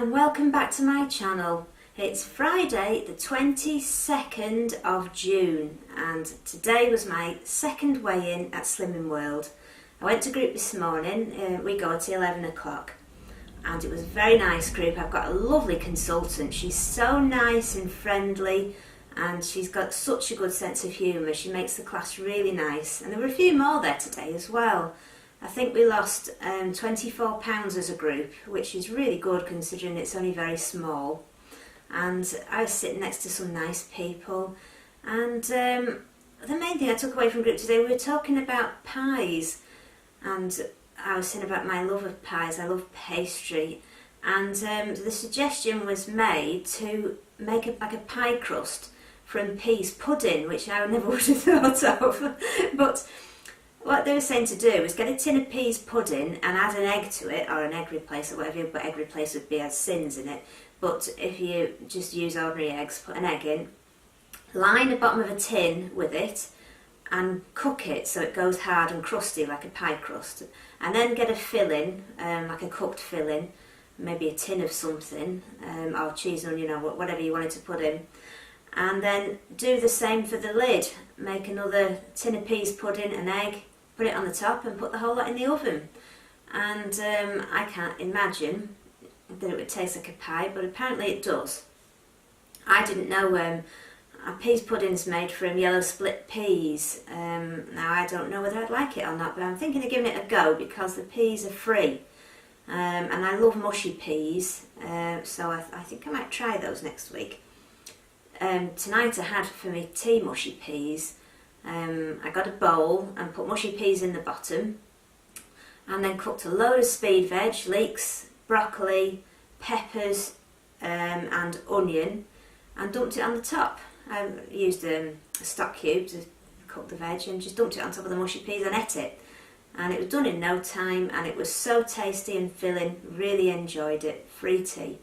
and welcome back to my channel. It's Friday the 22nd of June and today was my second weigh-in at Slimming World. I went to group this morning, we go at 11 o'clock and it was a very nice group. I've got a lovely consultant, she's so nice and friendly and she's got such a good sense of humour. She makes the class really nice and there were a few more there today as well. I think we lost 24 pounds as a group, which is really good considering it's only very small. And I was sitting next to some nice people. And the main thing I took away from group today, we were talking about pies. And I was saying about my love of pies, I love pastry. And the suggestion was made to make like a pie crust from peas pudding, which I never would have thought of. But what they were saying to do was get a tin of peas pudding and add an egg to it, or an egg replacer, whatever, but egg replacer would be has sins in it. But if you just use ordinary eggs, put an egg in, line the bottom of a tin with it and cook it so it goes hard and crusty like a pie crust. And then get a filling, like a cooked filling, maybe a tin of something, or cheese and onion or whatever you wanted to put in. And then do the same for the lid. Make another tin of peas pudding, an egg, put it on the top and put the whole lot in the oven. And I can't imagine that it would taste like a pie, but apparently it does. I didn't know a peas pudding's made from yellow split peas. Now I don't know whether I'd like it or not, but I'm thinking of giving it a go because the peas are free. And I love mushy peas, so I think I might try those next week. Tonight I had for me tea mushy peas. I got a bowl and put mushy peas in the bottom and then cooked a load of speed veg, leeks, broccoli, peppers and onion and dumped it on the top. I used a stock cube to cook the veg and just dumped it on top of the mushy peas and ate it. And it was done in no time and it was so tasty and filling, really enjoyed it. Free tea.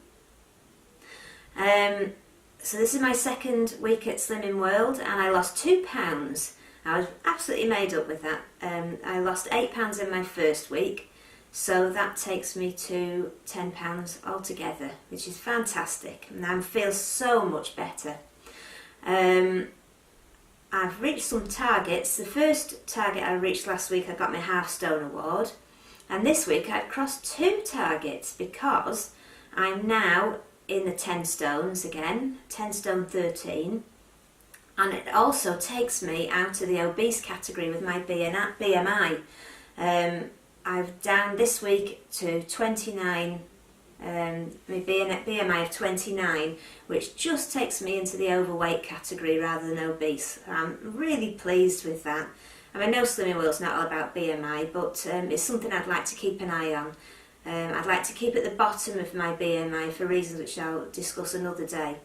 So this is my second week at Slimming World and I lost £2. I was absolutely made up with that. I lost £8 in my first week, so that takes me to £10 altogether, which is fantastic and I feel so much better. I've reached some targets. The first target I reached last week, I got my half stone award, and this week I've crossed 2 targets because I'm now in the 10 stones again, 10 stone 13, and it also takes me out of the obese category with my BMI. I've down this week to 29, my BMI of 29, which just takes me into the overweight category rather than obese. I'm really pleased with that. I mean, I know Slimming World's not all about BMI, but it's something I'd like to keep an eye on. I'd like to keep at the bottom of my BMI for reasons which I'll discuss another day.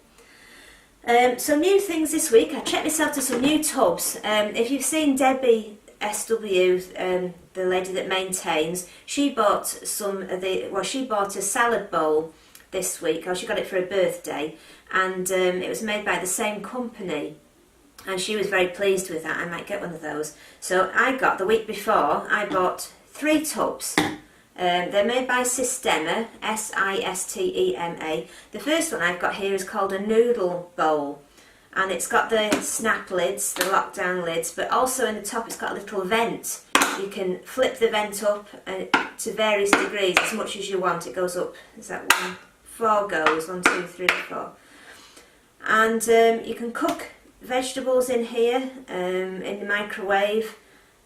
So new things this week, I treated myself to some new tubs. If you've seen Debbie SW, the lady that maintains, she bought she bought a salad bowl this week, or she got it for her birthday, and it was made by the same company. And she was very pleased with that. I might get one of those. So I got, the week before, I bought 3 tubs. They're made by Sistema, S-I-S-T-E-M-A. The first one I've got here is called a noodle bowl. And it's got the snap lids, the lockdown lids, but also in the top it's got a little vent. You can flip the vent up to various degrees, as much as you want. It goes up, is that 4 goes, 1, 2, 3, 4. And you can cook vegetables in here, in the microwave.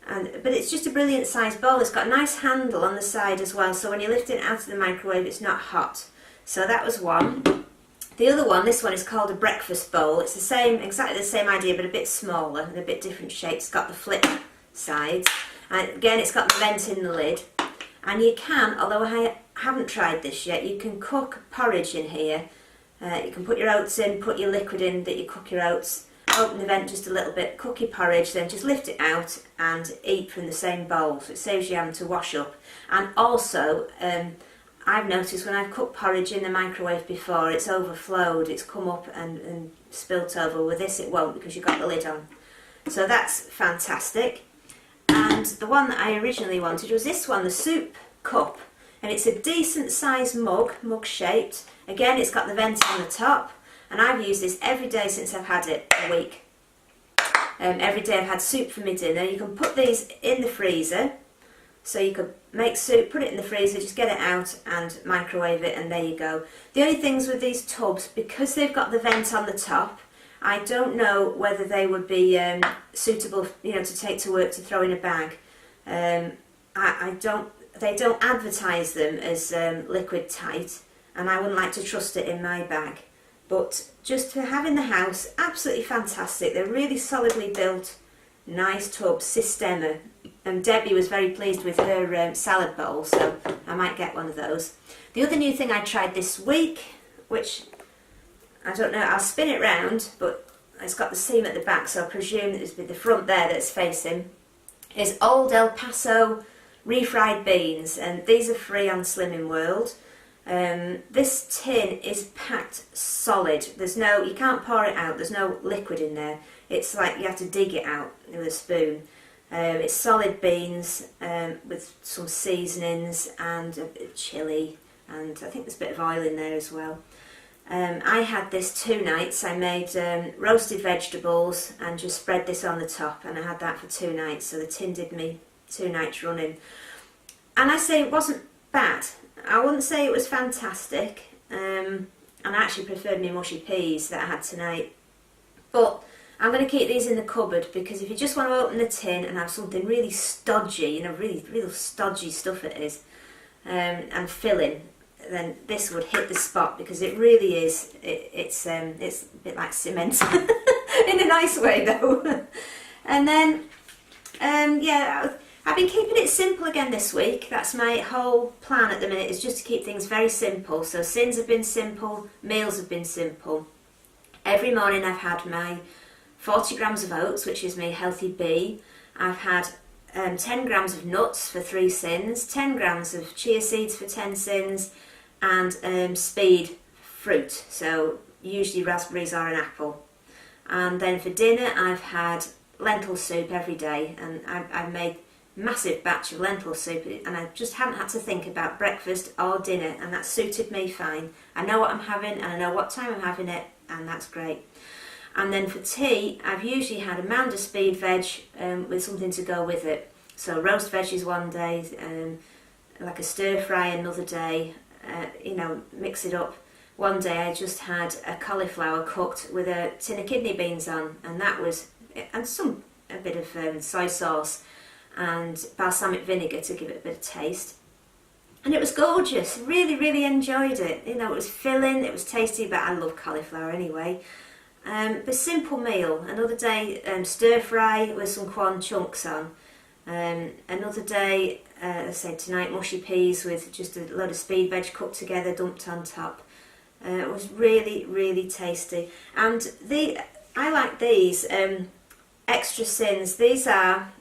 But it's just a brilliant sized bowl. It's got a nice handle on the side as well, so when you lift it out of the microwave it's not hot. So that was one. The other one, this one is called a breakfast bowl. It's the same, exactly the same idea, but a bit smaller and a bit different shape. It's got the flip sides. And again, it's got the vent in the lid. And you can, although I haven't tried this yet, you can cook porridge in here. You can put your oats in, put your liquid in that you cook your oats, open the vent just a little bit, cook your porridge, then just lift it out and eat from the same bowl. So it saves you having to wash up. And also, I've noticed when I've cooked porridge in the microwave before, it's overflowed, it's come up and spilt over. With this it won't because you've got the lid on. So that's fantastic. And the one that I originally wanted was this one, the soup cup. and it's a decent sized mug shaped. Again, it's got the vent on the top, and I've used this every day since I've had it, a week. Every day I've had soup for my dinner. You can put these in the freezer, so you could make soup, put it in the freezer, just get it out and microwave it, and there you go. The only things with these tubs, because they've got the vent on the top, I don't know whether they would be suitable, to take to work to throw in a bag. They don't advertise them as liquid tight, and I wouldn't like to trust it in my bag. But just to have in the house, absolutely fantastic. They're really solidly built, nice tubs, Systema. And Debbie was very pleased with her salad bowl, so I might get one of those. The other new thing I tried this week, which I don't know, I'll spin it round, but it's got the seam at the back, so I presume it's the front there that's facing, is Old El Paso refried beans, and these are free on Slimming World. This tin is packed solid. You can't pour it out, there's no liquid in there. It's like you have to dig it out with a spoon. It's solid beans with some seasonings and a bit of chilli, and I think there's a bit of oil in there as well. I had this 2 nights. I made roasted vegetables and just spread this on the top, and I had that for 2 nights, so the tin did me 2 nights running. And I say it wasn't bad. I wouldn't say it was fantastic, and I actually preferred my mushy peas that I had tonight. But I'm going to keep these in the cupboard, because if you just want to open the tin and have something really stodgy, really stodgy stuff it is, and filling, then this would hit the spot, because it really is. It's a bit like cement, in a nice way though. And then, I've been keeping it simple again this week. That's my whole plan at the minute, is just to keep things very simple. So sins have been simple, meals have been simple. Every morning I've had my 40 grams of oats, which is my healthy B. I've had 10 grams of nuts for 3 sins, 10 grams of chia seeds for 10 sins, and speed fruit, so usually raspberries or an apple. And then for dinner I've had lentil soup every day, and I've made massive batch of lentil soup, and I just haven't had to think about breakfast or dinner, and that suited me fine. I know what I'm having, and I know what time I'm having it, and that's great. And then for tea, I've usually had a mound of speed veg with something to go with it. So roast veggies one day, like a stir fry another day, mix it up. One day I just had a cauliflower cooked with a tin of kidney beans on, and that was, and a bit of soy sauce and balsamic vinegar to give it a bit of taste. And it was gorgeous, really, really enjoyed it. It was filling, it was tasty, but I love cauliflower anyway. But simple meal. Another day, stir fry with some corn chunks on. Another day, let's say tonight, mushy peas with just a load of speed veg cooked together, dumped on top. It was really, really tasty. And I like these extra sins. These are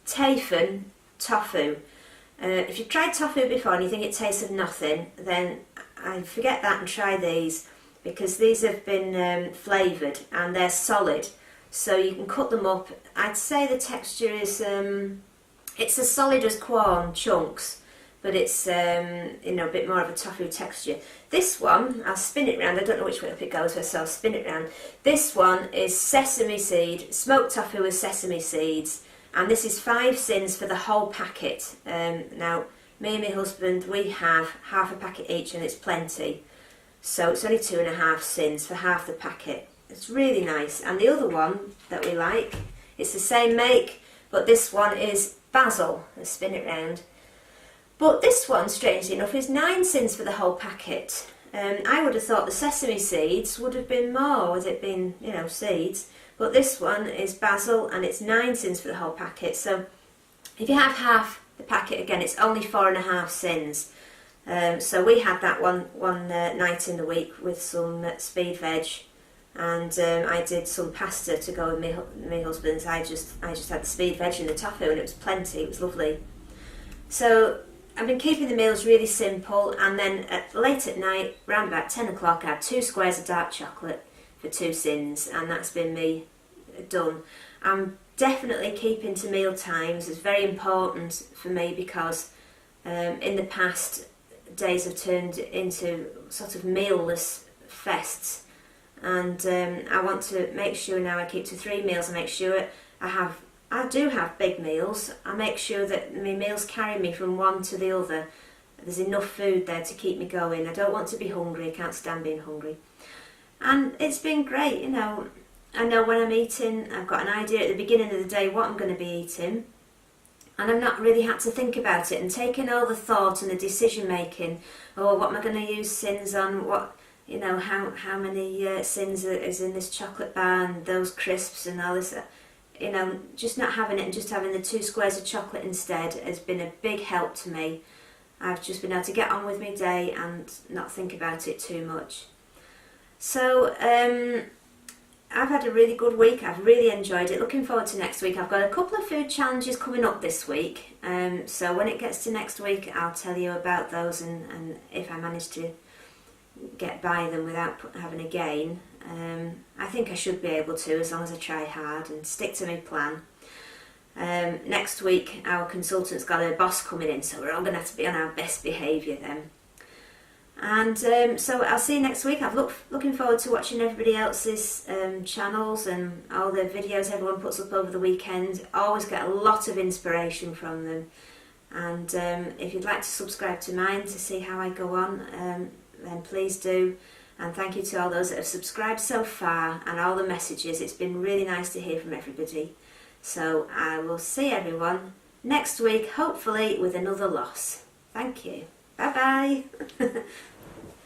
Tafan tofu. If you've tried tofu before and you think it tastes of nothing, then I forget that and try these, because these have been flavoured and they're solid, so you can cut them up. I'd say the texture is it's as solid as corn chunks, but it's a bit more of a tofu texture. This one, I'll spin it round. I don't know which way up it goes, so I'll spin it round. This one is sesame seed, smoked tofu with sesame seeds, and this is 5 sins for the whole packet. Now, me and my husband, we have half a packet each, and it's plenty. So it's only 2.5 sins for half the packet. It's really nice. And the other one that we like, it's the same make, but this one is basil. Let's spin it round. But this one, strangely enough, is 9 sins for the whole packet. I would have thought the sesame seeds would have been more, with it being, seeds. But this one is basil, and it's 9 sins for the whole packet. So if you have half the packet, again, it's only 4.5 sins. So we had that one night in the week with some speed veg, and I did some pasta to go with my husband's. I just had the speed veg and the tofu, and it was plenty. It was lovely. So I've been keeping the meals really simple, and then late at night, around about 10 o'clock, I had 2 squares of dark chocolate for 2 sins, and that's been me done. I'm definitely keeping to meal times. It's very important for me, because In the past, days have turned into sort of mealless fests, and I want to make sure now I keep to 3 meals. I make sure I do have big meals. I make sure that my meals carry me from one to the other. There's enough food there to keep me going. I don't want to be hungry. I can't stand being hungry. And it's been great, you know. I know when I'm eating, I've got an idea at the beginning of the day what I'm going to be eating. And I've not really had to think about it and taken all the thought and the decision making. Oh, what am I going to use sins on? What, you know, how many sins is in this chocolate bar and those crisps and all this. You know, just not having it and just having the 2 squares of chocolate instead has been a big help to me. I've just been able to get on with my day and not think about it too much. So, I've had a really good week. I've really enjoyed it. Looking forward to next week. I've got a couple of food challenges coming up this week. So when it gets to next week, I'll tell you about those and if I manage to get by them without having a gain. I think I should be able to, as long as I try hard and stick to my plan. Next week, our consultant's got her boss coming in, so we're all going to have to be on our best behaviour then. And so I'll see you next week. I'm looking forward to watching everybody else's channels and all the videos everyone puts up over the weekend. I always get a lot of inspiration from them. And if you'd like to subscribe to mine to see how I go on, then please do. And thank you to all those that have subscribed so far and all the messages. It's been really nice to hear from everybody. So I will see everyone next week, hopefully with another loss. Thank you. Bye bye.